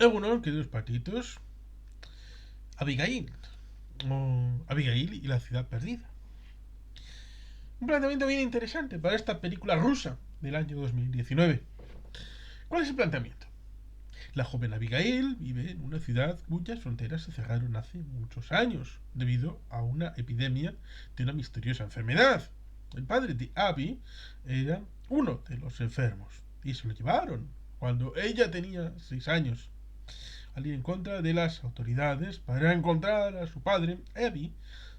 Bueno, queridos patitos, Abigail, o Abigail y la ciudad perdida. Un planteamiento bien interesante para esta película rusa del año 2019. ¿Cuál es el planteamiento? La joven Abigail vive en una ciudad cuyas fronteras se cerraron hace muchos años debido a una epidemia de una misteriosa enfermedad. El padre de Abby era uno de los enfermos y se lo llevaron cuando ella tenía 6 años. Al ir en contra de las autoridades para encontrar a su padre, Abby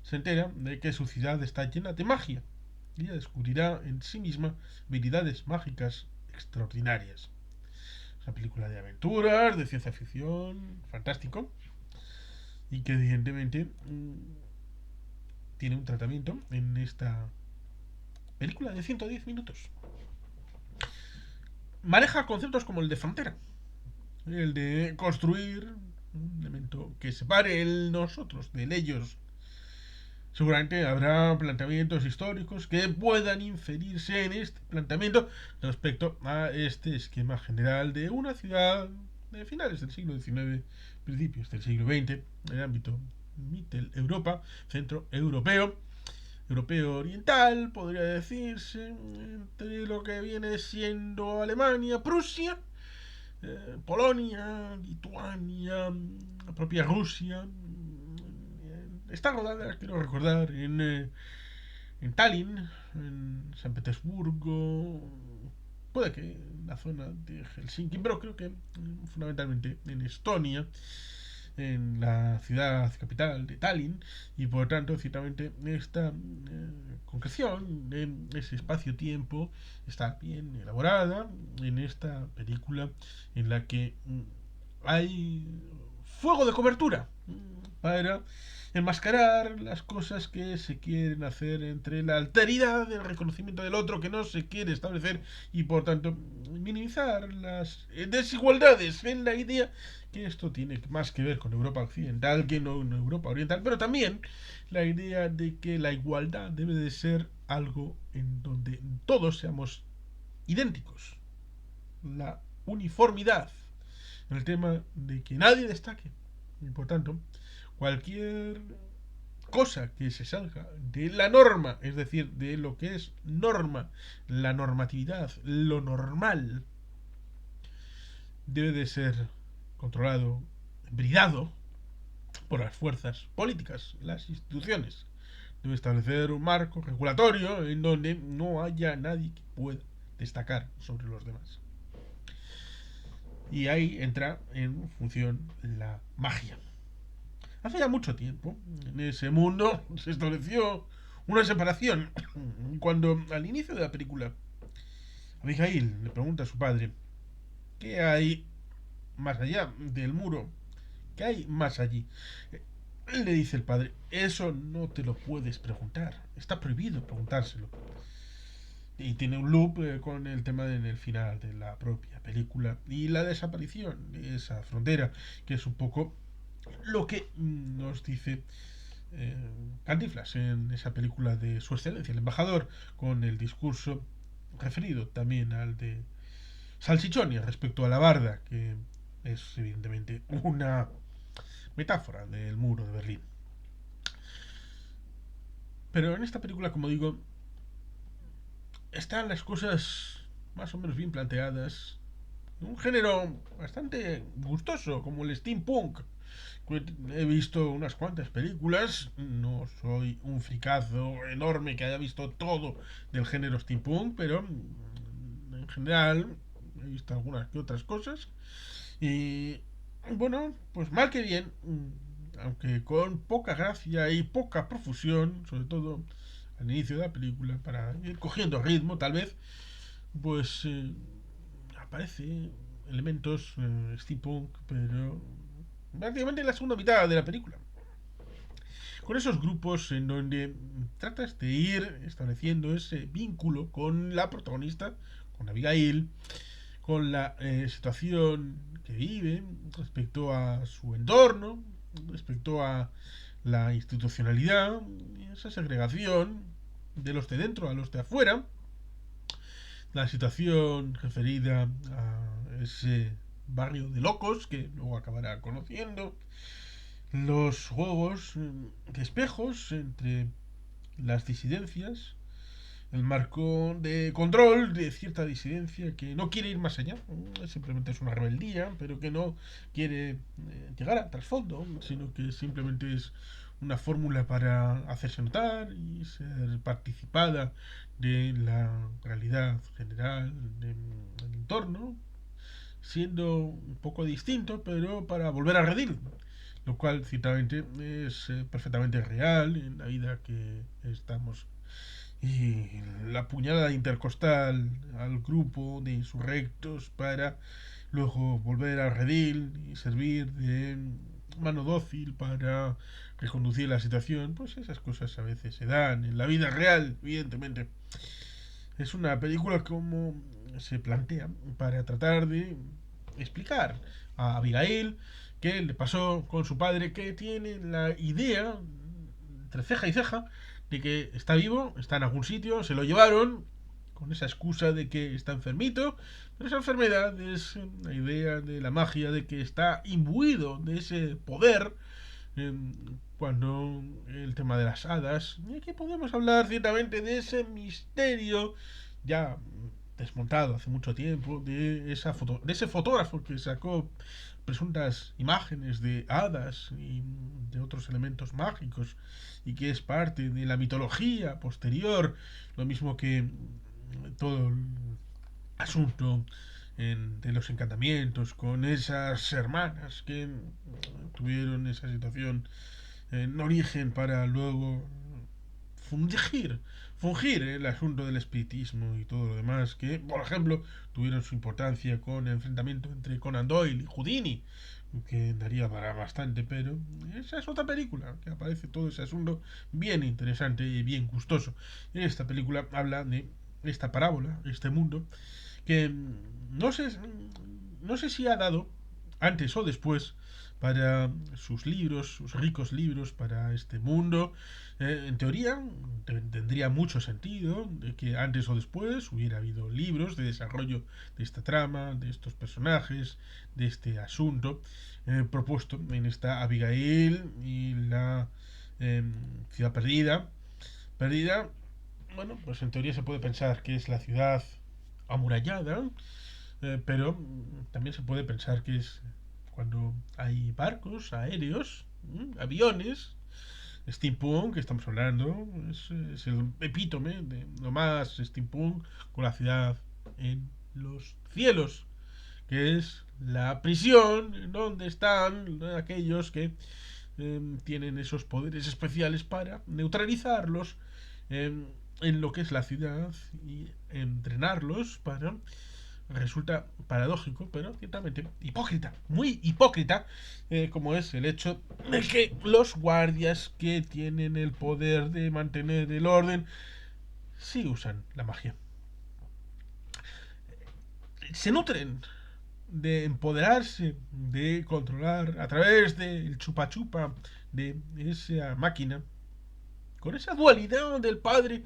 se entera de que su ciudad está llena de magia y ella descubrirá en sí misma habilidades mágicas extraordinarias. Es una película de aventuras, de ciencia ficción, fantástico, y que evidentemente tiene un tratamiento en esta película de 110 minutos. Maneja conceptos como el de frontera, el de construir un elemento que separe el nosotros del ellos. Seguramente habrá planteamientos históricos que puedan inferirse en este planteamiento respecto a este esquema general de una ciudad de finales del siglo XIX, principios del siglo XX, en el ámbito Mittel Europa, centro europeo, europeo oriental, podría decirse, entre lo que viene siendo Alemania, Prusia, Polonia, Lituania, la propia Rusia. Está rodada, quiero recordar, en Tallinn, en San Petersburgo, puede que en la zona de Helsinki, pero creo que fundamentalmente en Estonia, en la ciudad capital de Tallinn, y por tanto, ciertamente, esta concreción en ese espacio-tiempo está bien elaborada en esta película en la que hay fuego de cobertura para enmascarar las cosas que se quieren hacer entre la alteridad del reconocimiento del otro que no se quiere establecer y por tanto minimizar las desigualdades en la idea que esto tiene más que ver con Europa occidental que no en Europa oriental, pero también la idea de que la igualdad debe de ser algo en donde todos seamos idénticos, la uniformidad en el tema de que nadie destaque y por tanto cualquier cosa que se salga de la norma, es decir, de lo que es norma, la normatividad, lo normal, debe de ser controlado, brindado por las fuerzas políticas, las instituciones. Debe establecer un marco regulatorio en donde no haya nadie que pueda destacar sobre los demás. Y ahí entra en función la magia. Hace ya mucho tiempo, en ese mundo se estableció una separación. Cuando al inicio de la película, Abigail le pregunta a su padre, ¿qué hay más allá del muro? ¿Qué hay más allí? Le dice el padre, eso no te lo puedes preguntar. Está prohibido preguntárselo. Y tiene un loop con el tema en el final de la propia película y la desaparición de esa frontera, que es un poco lo que nos dice eh, Cantinflas en esa película de Su Excelencia, el Embajador, con el discurso referido también al de Salchichonia respecto a la barda, que es evidentemente una metáfora del muro de Berlín. Pero en esta película, como digo, están las cosas más o menos bien planteadas. Un género bastante gustoso, como el steampunk. He visto unas cuantas películas, no soy un fricazo enorme que haya visto todo del género steampunk, pero en general he visto algunas que otras cosas. Y bueno, pues mal que bien, aunque con poca gracia y poca profusión, sobre todo al inicio de la película, para ir cogiendo ritmo tal vez, pues aparece elementos steampunk, pero prácticamente en la segunda mitad de la película. Con esos grupos en donde tratas de ir estableciendo ese vínculo con la protagonista, con Abigail, con la situación que vive respecto a su entorno, respecto a la institucionalidad, esa segregación de los de dentro a los de afuera, la situación referida a ese barrio de locos que luego acabará conociendo, los juegos de espejos entre las disidencias, el marco de control de cierta disidencia que no quiere ir más allá, simplemente es una rebeldía, pero que no quiere llegar a trasfondo, sino que simplemente es una fórmula para hacerse notar y ser participada de la realidad general del entorno, siendo un poco distinto, pero para volver a redil, lo cual ciertamente es perfectamente real en la vida que estamos. Y la puñalada intercostal al grupo de insurrectos para luego volver al redil y servir de mano dócil para reconducir la situación, pues esas cosas a veces se dan en la vida real, evidentemente. Es una película como se plantea para tratar de explicar a Abigail qué le pasó con su padre, que tiene la idea entre ceja y ceja de que está vivo, está en algún sitio, se lo llevaron con esa excusa de que está enfermito, pero esa enfermedad es la idea de la magia de que está imbuido de ese poder, eh, cuando el tema de las hadas, y aquí podemos hablar ciertamente de ese misterio ya desmontado hace mucho tiempo, de de ese fotógrafo que sacó presuntas imágenes de hadas y de otros elementos mágicos, y que es parte de la mitología posterior, lo mismo que todo el asunto de los encantamientos con esas hermanas que tuvieron esa situación en origen para luego fungir, fungir el asunto del espiritismo y todo lo demás, que por ejemplo tuvieron su importancia con el enfrentamiento entre Conan Doyle y Houdini, que daría para bastante, pero esa es otra película que aparece todo ese asunto bien interesante y bien gustoso. Esta película habla de esta parábola, este mundo, que no sé si ha dado antes o después para sus libros, sus ricos libros para este mundo. En teoría tendría mucho sentido de que antes o después hubiera habido libros de desarrollo de esta trama, de estos personajes, de este asunto propuesto en esta Abigail y la eh, ciudad perdida. Perdida, bueno, pues en teoría se puede pensar que es la ciudad amurallada, pero también se puede pensar que es cuando hay barcos aéreos, aviones, steampunk, que estamos hablando, es el epítome de lo más steampunk, con la ciudad en los cielos, que es la prisión donde están aquellos que tienen esos poderes especiales para neutralizarlos en lo que es la ciudad y entrenarlos para... Resulta paradójico, pero ciertamente hipócrita, muy hipócrita, como es el hecho de que los guardias que tienen el poder de mantener el orden sí usan la magia. Se nutren de empoderarse, de controlar a través del chupa chupa de esa máquina, con esa dualidad del padre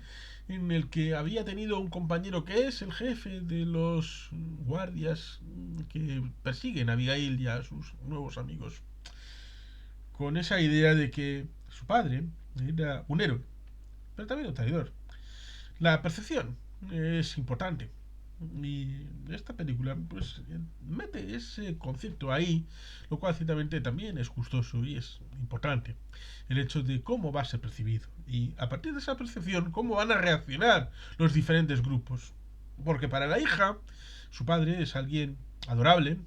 en el que había tenido un compañero que es el jefe de los guardias que persiguen a Abigail y a sus nuevos amigos, con esa idea de que su padre era un héroe, pero también un traidor. La percepción es importante. Y esta película pues mete ese concepto ahí, lo cual ciertamente también es gustoso y es importante. El hecho de cómo va a ser percibido y a partir de esa percepción cómo van a reaccionar los diferentes grupos. Porque para la hija, su padre es alguien adorable,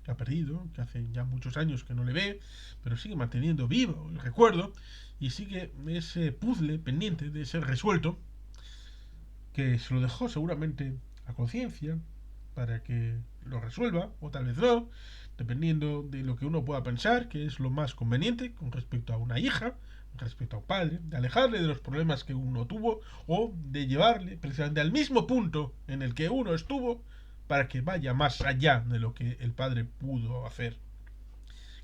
que ha perdido, que hace ya muchos años que no le ve, pero sigue manteniendo vivo el recuerdo y sigue ese puzzle pendiente de ser resuelto, que se lo dejó seguramente a conciencia para que lo resuelva, o tal vez no, dependiendo de lo que uno pueda pensar, que es lo más conveniente con respecto a una hija, respecto a un padre, de alejarle de los problemas que uno tuvo, o de llevarle precisamente al mismo punto en el que uno estuvo, para que vaya más allá de lo que el padre pudo hacer,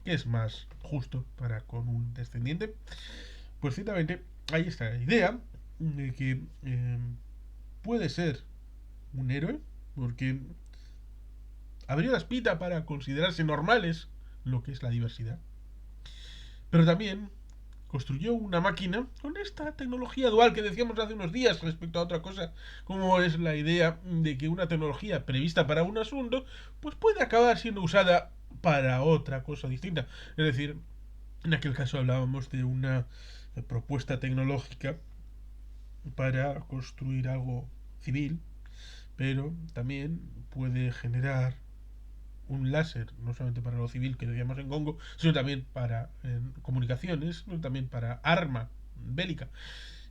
que es más justo para con un descendiente. Pues ciertamente hay esta idea de que puede ser un héroe, porque abrió la espita para considerarse normales lo que es la diversidad. Pero también construyó una máquina con esta tecnología dual que decíamos hace unos días respecto a otra cosa, como es la idea de que una tecnología prevista para un asunto, pues puede acabar siendo usada para otra cosa distinta. Es decir, en aquel caso hablábamos de una propuesta tecnológica para construir algo civil, pero también puede generar un láser, no solamente para lo civil que decíamos en Congo, sino también para comunicaciones, sino también para arma bélica.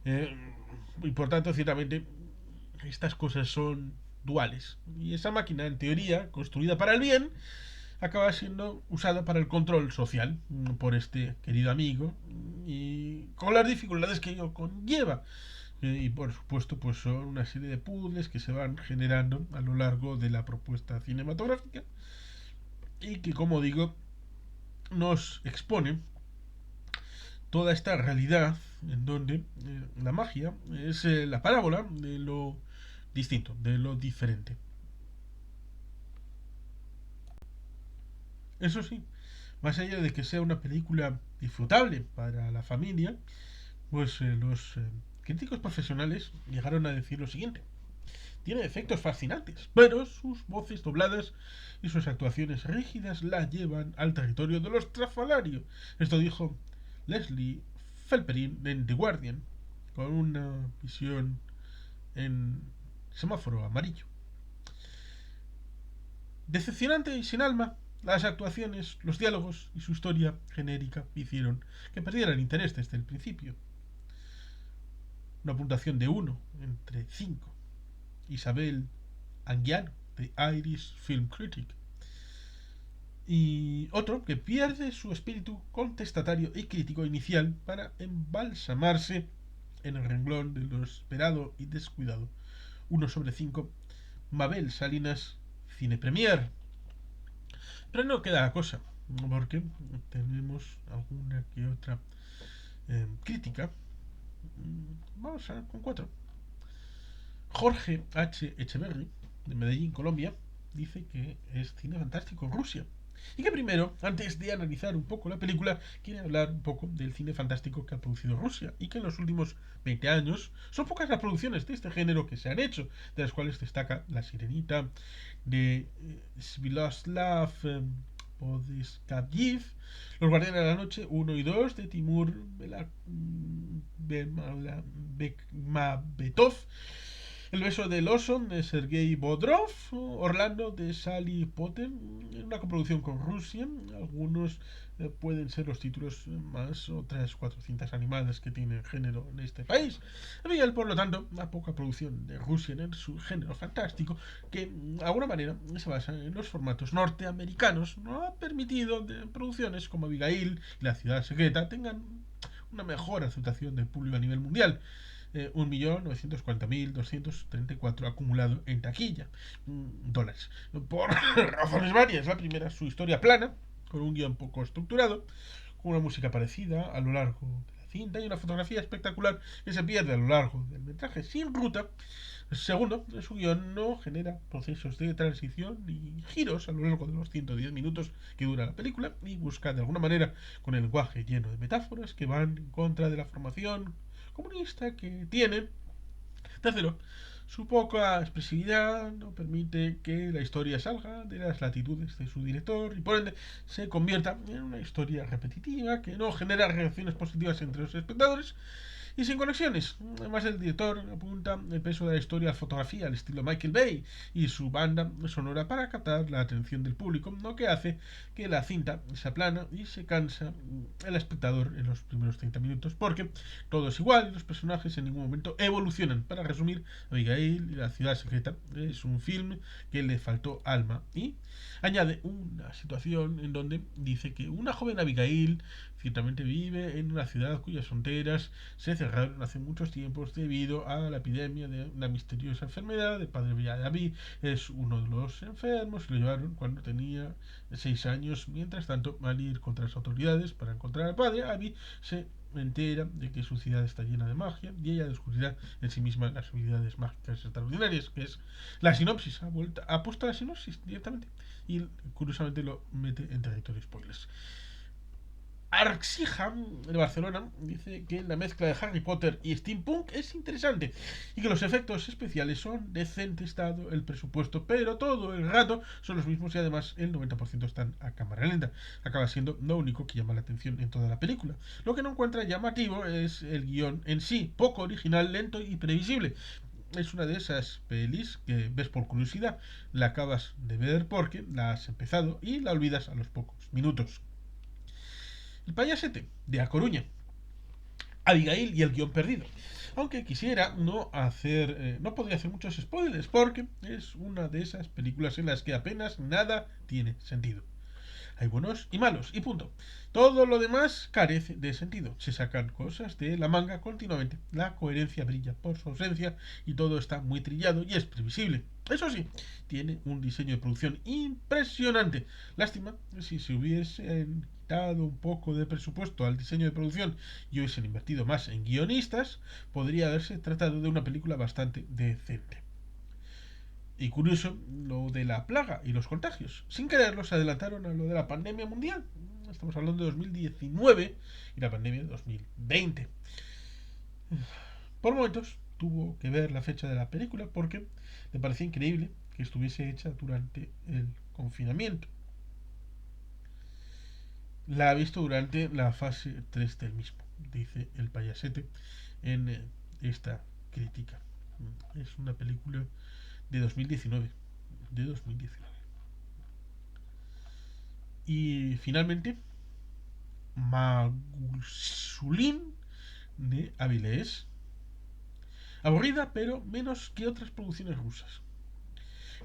Eh, y por tanto, ciertamente, estas cosas son duales. Y esa máquina, en teoría, construida para el bien, acaba siendo usada para el control social por este querido amigo y con las dificultades que ello conlleva. Y por supuesto, pues son una serie de puzzles que se van generando a lo largo de la propuesta cinematográfica y que, como digo, nos expone toda esta realidad en donde la magia es la parábola de lo distinto, de lo diferente. Eso sí, más allá de que sea una película disfrutable para la familia, pues los críticos profesionales llegaron a decir lo siguiente. Tiene efectos fascinantes, pero sus voces dobladas y sus actuaciones rígidas la llevan al territorio de lo estrafalario. Esto dijo Leslie Felperin en The Guardian, con una visión en semáforo amarillo. Decepcionante y sin alma, las actuaciones, los diálogos y su historia genérica hicieron que perdiera el interés desde el principio. Una puntuación de 1 entre 5. Isabel Anguiano, de Irish Film Critic. Y otro que pierde su espíritu contestatario y crítico inicial para embalsamarse en el renglón de lo esperado y descuidado. 1 sobre 5. Mabel Salinas, Cine Premier. Pero no queda la cosa, porque tenemos alguna que otra crítica. Vamos a ver con 4. Jorge H. Echeverry, de Medellín, Colombia, dice que es cine fantástico en Rusia. Y que primero, antes de analizar un poco la película, quiere hablar un poco del cine fantástico que ha producido Rusia. Y que en los últimos 20 años son pocas las producciones de este género que se han hecho, de las cuales destaca La Sirenita, de Sviloslav Podskabyev, Los Guardianes de la Noche 1 y 2 de Timur Bekmambetov, El beso del oso de Sergei Bodrov, Orlando de Sally Potter, una coproducción con Rusia. Algunos pueden ser los títulos más otras 400 animadas que tiene el género en este país. Había, por lo tanto, una poca producción de Rusia en su género fantástico que de alguna manera se basa en los formatos norteamericanos. No ha permitido de producciones como Abigail y La Ciudad Secreta tengan una mejor aceptación del público a nivel mundial. 1.940.234 acumulado en taquilla dólares. Por razones varias. La primera, su historia plana, con un guión poco estructurado, con una música parecida a lo largo de la cinta y una fotografía espectacular que se pierde a lo largo del metraje sin ruta. Segundo, su guión no genera procesos de transición ni giros a lo largo de los 110 minutos que dura la película y busca de alguna manera, con el lenguaje lleno de metáforas que van en contra de la formación comunista que tienen. Tercero, su poca expresividad no permite que la historia salga de las latitudes de su director y por ende se convierta en una historia repetitiva que no genera reacciones positivas entre los espectadores y sin conexiones. Además, el director apunta el peso de la historia a la fotografía al estilo Michael Bay y su banda sonora para captar la atención del público, lo que hace que la cinta se aplana y se cansa el espectador en los primeros 30 minutos porque todo es igual y los personajes en ningún momento evolucionan. Para resumir, Abigail y La Ciudad Secreta es un film que le faltó alma y añade una situación en donde dice que una joven Abigail ciertamente vive en una ciudad cuyas fronteras se cerraron hace muchos tiempos debido a la epidemia de una misteriosa enfermedad. El padre de Abby es uno de los enfermos, lo llevaron cuando tenía 6 años. Mientras tanto, al ir contra las autoridades para encontrar al padre, Abby se entera de que su ciudad está llena de magia y ella descubrirá en sí misma las habilidades mágicas extraordinarias, que es la sinopsis. Ha puesto la sinopsis directamente y curiosamente lo mete en territorio spoilers. Arxija de Barcelona dice que la mezcla de Harry Potter y steampunk es interesante y que los efectos especiales son decentes dado el presupuesto, pero todo el rato son los mismos y además el 90% están a cámara lenta. Acaba siendo lo único que llama la atención en toda la película. Lo que no encuentra llamativo es el guión en sí, poco original, lento y previsible. Es una de esas pelis que ves por curiosidad, la acabas de ver porque la has empezado y la olvidas a los pocos minutos. El payasete, de A Coruña. Abigail y el guión perdido. Aunque quisiera no podría hacer muchos spoilers porque es una de esas películas en las que apenas nada tiene sentido. Hay buenos y malos, y punto. Todo lo demás carece de sentido. Se sacan cosas de la manga continuamente. La coherencia brilla por su ausencia y todo está muy trillado y es previsible. Eso sí, tiene un diseño de producción impresionante. Lástima si se hubiesen quitado un poco de presupuesto al diseño de producción y hubiesen invertido más en guionistas, podría haberse tratado de una película bastante decente. Y curioso lo de la plaga y los contagios. Sin querer se adelantaron a lo de la pandemia mundial. Estamos hablando de 2019 y la pandemia de 2020. Por momentos tuvo que ver la fecha de la película porque me parecía increíble que estuviese hecha durante el confinamiento. La ha visto durante la fase 3 del mismo, dice el payasete en esta crítica. Es una película de 2019. De 2019. Y finalmente, Magusulín de Avilés. Aburrida, pero menos que otras producciones rusas.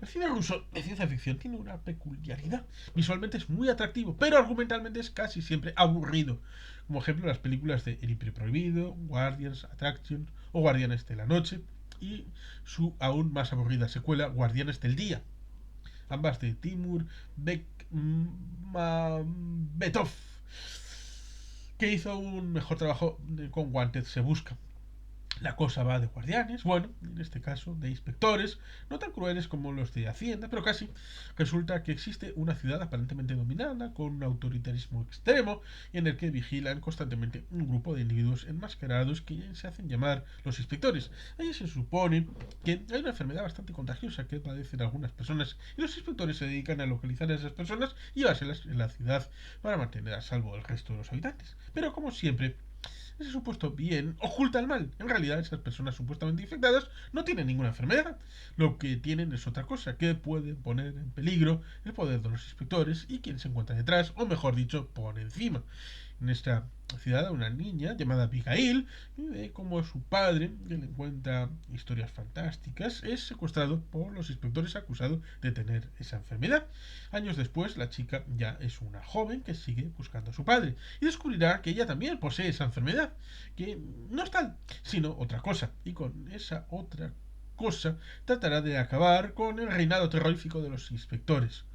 El cine ruso de ciencia ficción tiene una peculiaridad. Visualmente es muy atractivo, pero argumentalmente es casi siempre aburrido. Como ejemplo, las películas de El Imperio Prohibido, Guardians, Attraction o Guardianes de la Noche y su aún más aburrida secuela, Guardianes del Día. Ambas de Timur Bekmambetov, que hizo un mejor trabajo con Wanted se busca. La cosa va de guardianes, bueno, en este caso de inspectores, no tan crueles como los de Hacienda, pero casi. Resulta que existe una ciudad aparentemente dominada, con un autoritarismo extremo, y en el que vigilan constantemente un grupo de individuos enmascarados que se hacen llamar los inspectores. Ahí se supone que hay una enfermedad bastante contagiosa que padecen algunas personas, y los inspectores se dedican a localizar a esas personas y llevárselas en la ciudad para mantener a salvo el resto de los habitantes. Pero como siempre, ese supuesto bien oculta el mal. En realidad, esas personas supuestamente infectadas no tienen ninguna enfermedad. Lo que tienen es otra cosa, que puede poner en peligro el poder de los inspectores y quien se encuentra detrás, o mejor dicho, por encima. En esta ciudad, una niña llamada Abigail, como su padre, que le cuenta historias fantásticas, es secuestrado por los inspectores acusado de tener esa enfermedad. Años después, la chica ya es una joven que sigue buscando a su padre y descubrirá que ella también posee esa enfermedad, que no es tal, sino otra cosa, y con esa otra cosa tratará de acabar con el reinado terrorífico de los inspectores.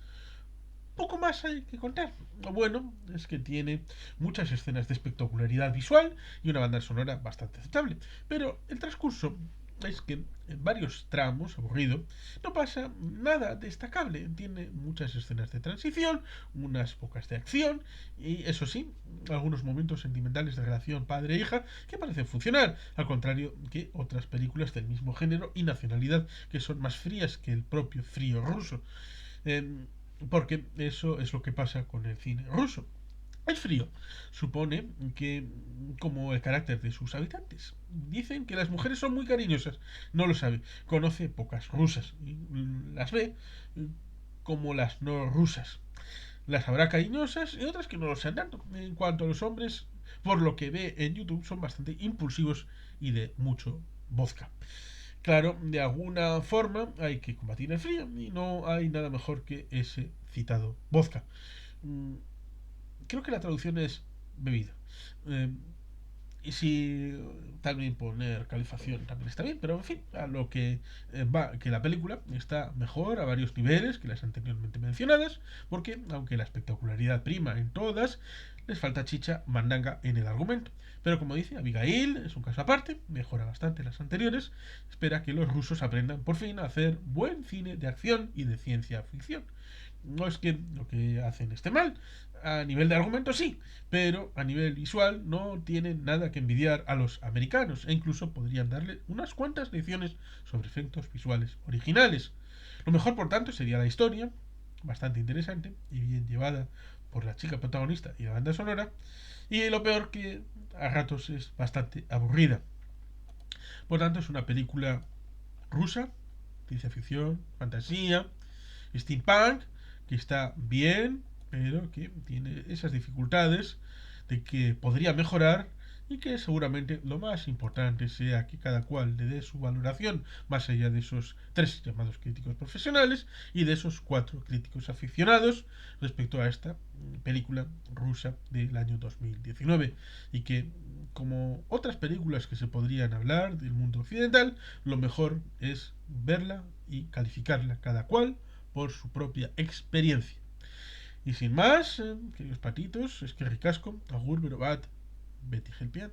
Poco más hay que contar. Lo bueno es que tiene muchas escenas de espectacularidad visual y una banda sonora bastante aceptable. Pero el transcurso es que en varios tramos, aburrido, no pasa nada destacable. Tiene muchas escenas de transición, unas pocas de acción y, eso sí, algunos momentos sentimentales de relación padre-hija que parecen funcionar, al contrario que otras películas del mismo género y nacionalidad que son más frías que el propio frío ruso. Porque eso es lo que pasa con el cine ruso. Es frío. Supone que, como el carácter de sus habitantes. Dicen que las mujeres son muy cariñosas. No lo sabe. Conoce pocas rusas. Y las ve como las no rusas. Las habrá cariñosas y otras que no lo sean tanto. En cuanto a los hombres, por lo que ve en YouTube, son bastante impulsivos y de mucho vodka. Claro, de alguna forma hay que combatir el frío y no hay nada mejor que ese citado vodka. Creo que la traducción es bebida. Eh, Y si también poner calificación también está bien, pero en fin, a lo que va, que la película está mejor a varios niveles que las anteriormente mencionadas, porque aunque la espectacularidad prima en todas, les falta chicha mandanga en el argumento. Pero como dice, Abigail es un caso aparte, mejora bastante las anteriores, espera que los rusos aprendan por fin a hacer buen cine de acción y de ciencia ficción. No es que lo que hacen esté mal, a nivel de argumento sí, pero a nivel visual no tienen nada que envidiar a los americanos e incluso podrían darle unas cuantas lecciones sobre efectos visuales originales. Lo mejor, por tanto, sería la historia, bastante interesante y bien llevada por la chica protagonista y la banda sonora, y lo peor que a ratos es bastante aburrida. Por tanto, es una película rusa, ciencia ficción, fantasía, steampunk, que está bien, pero que tiene esas dificultades de que podría mejorar y que seguramente lo más importante sea que cada cual le dé su valoración más allá de esos tres llamados críticos profesionales y de esos cuatro críticos aficionados respecto a esta película rusa del año 2019 y que como otras películas que se podrían hablar del mundo occidental, lo mejor es verla y calificarla cada cual por su propia experiencia. Y sin más, queridos patitos, es que ricasco, agur, berobat, Betty Gelpian.